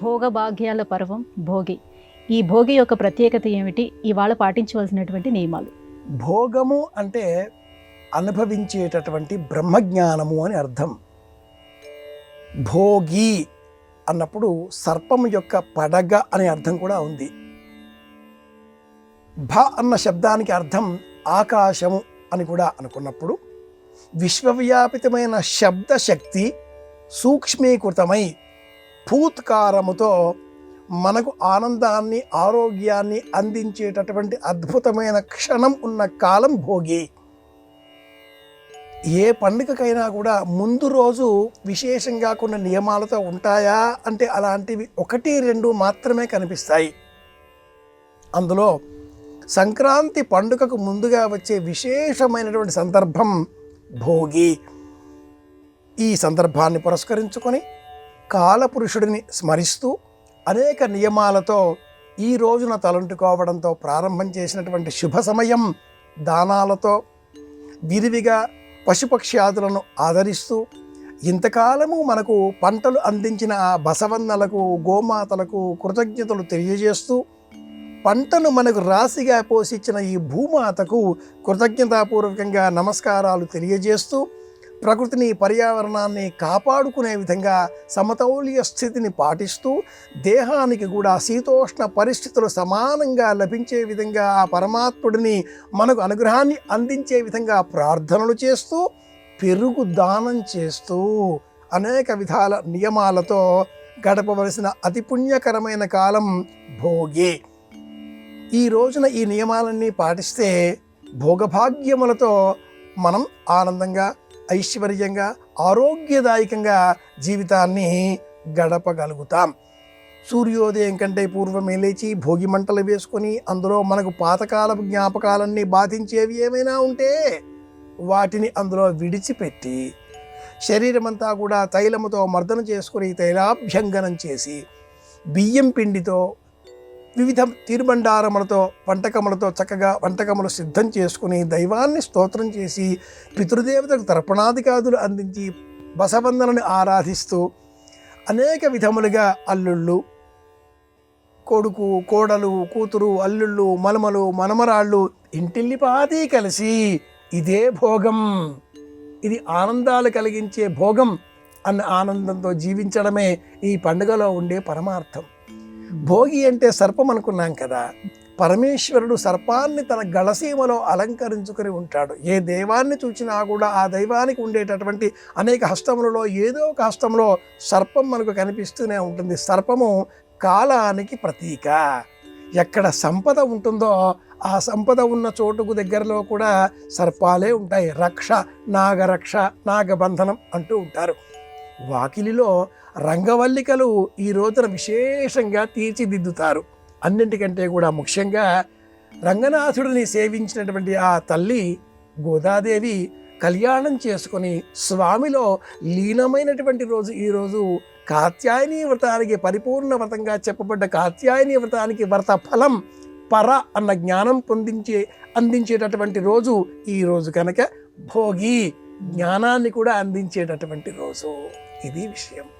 భోగభాగ్యాల పర్వం భోగి. ఈ భోగి యొక్క ప్రత్యేకత ఏమిటి? ఇవాళ పాటించవలసినటువంటి నియమాలు. భోగము అంటే అనుభవించేటటువంటి బ్రహ్మజ్ఞానము అని అర్థం. భోగి అన్నప్పుడు సర్పము యొక్క పడగ అనే అర్థం కూడా ఉంది. భ అన్న శబ్దానికి అర్థం ఆకాశము అని కూడా అనుకున్నప్పుడు విశ్వవ్యాపితమైన శబ్దశక్తి సూక్ష్మీకృతమై భూత్కారముతో మనకు ఆనందాన్ని ఆరోగ్యాన్ని అందించేటటువంటి అద్భుతమైన క్షణం ఉన్న కాలం భోగి. ఏ పండుగకైనా కూడా ముందు రోజు విశేషంగా కొన్ని నియమాలతో ఉంటాయా అంటే అలాంటివి 1-2 మాత్రమే కనిపిస్తాయి. అందులో సంక్రాంతి పండుగకు ముందుగా వచ్చే విశేషమైనటువంటి సందర్భం భోగి. ఈ సందర్భాన్ని పురస్కరించుకొని కాలపురుషుడిని స్మరిస్తూ అనేక నియమాలతో ఈ రోజున తలంటుకోవడంతో ప్రారంభం చేసినటువంటి శుభ సమయం దానాలతో విరివిగా పశుపక్ష్యాదులను ఆదరిస్తూ ఇంతకాలము మనకు పంటలు అందించిన ఆ బసవన్నలకు గోమాతలకు కృతజ్ఞతలు తెలియజేస్తూ పంటను మనకు రాశిగా పోషించిన ఈ భూమాతకు కృతజ్ఞతాపూర్వకంగా నమస్కారాలు తెలియజేస్తూ ప్రకృతిని పర్యావరణాన్ని కాపాడుకునే విధంగా సమతౌల్య స్థితిని పాటిస్తూ దేహానికి కూడా శీతోష్ణ పరిస్థితులు సమానంగా లభించే విధంగా ఆ పరమాత్ముడిని మనకు అనుగ్రహాన్ని అందించే విధంగా ప్రార్థనలు చేస్తూ పెరుగు దానం చేస్తూ అనేక విధాల నియమాలతో గడపవలసిన అతి పుణ్యకరమైన కాలం భోగి. ఈ రోజున ఈ నియమాలన్నీ పాటిస్తే భోగభాగ్యములతో మనం ఆనందంగా ఐశ్వర్యంగా ఆరోగ్యదాయకంగా జీవితాన్ని గడపగలుగుతాం. సూర్యోదయం కంటే పూర్వమే లేచి భోగి మంటలు వేసుకొని అందులో మనకు పాతకాలపు జ్ఞాపకాలన్నీ బాధించేవి ఏమైనా ఉంటే వాటిని అందులో విడిచిపెట్టి శరీరమంతా కూడా తైలముతో మర్దన చేసుకుని తైలాభ్యంగనం చేసి బియ్యం పిండితో వివిధ తీర్బండారములతో వంటకములతో చక్కగా వంటకములు సిద్ధం చేసుకుని దైవాన్ని స్తోత్రం చేసి పితృదేవతలకు తర్పణాదికాదులు అందించి బసవందనని ఆరాధిస్తూ అనేక విధములుగా అల్లుళ్ళు, కొడుకు, కోడలు, కూతురు, అల్లుళ్ళు, మలమలు, మనమరాళ్ళు ఇంటిల్లిపాది కలిసి ఇదే భోగం, ఇది ఆనందాలు కలిగించే భోగం అన్న ఆనందంతో జీవించడమే ఈ పండుగలో ఉండే పరమార్థం. భోగి అంటే సర్పం అనుకున్నాం కదా, పరమేశ్వరుడు సర్పాన్ని తన గళసీమలో అలంకరించుకొని ఉంటాడు. ఏ దైవాన్ని చూసినా కూడా ఆ దైవానికి ఉండేటటువంటి అనేక హస్తములలో ఏదో ఒక హస్తంలో సర్పం మనకు కనిపిస్తూనే ఉంటుంది. సర్పము కాలానికి ప్రతీక. ఎక్కడ సంపద ఉంటుందో ఆ సంపద ఉన్న చోటుకు దగ్గరలో కూడా సర్పాలే ఉంటాయి. రక్ష, నాగరక్ష, నాగబంధనం అంటూ ఉంటారు. వాకిలిలో రంగవల్లికలు ఈ రోజున విశేషంగా తీర్చిదిద్దుతారు. అన్నింటికంటే కూడా ముఖ్యంగా రంగనాథుడిని సేవించినటువంటి ఆ తల్లి గోదాదేవి కళ్యాణం చేసుకొని స్వామిలో లీనమైనటువంటి రోజు ఈరోజు. కాత్యాయని వ్రతానికి పరిపూర్ణ వ్రతంగా చెప్పబడ్డ కాత్యాయని వ్రతానికి వ్రత ఫలం పర అన్న జ్ఞానం అందించేటటువంటి రోజు ఈ రోజు కనుక భోగి జ్ఞానాన్ని కూడా అందించేటటువంటి రోజు. ఇది విషయం.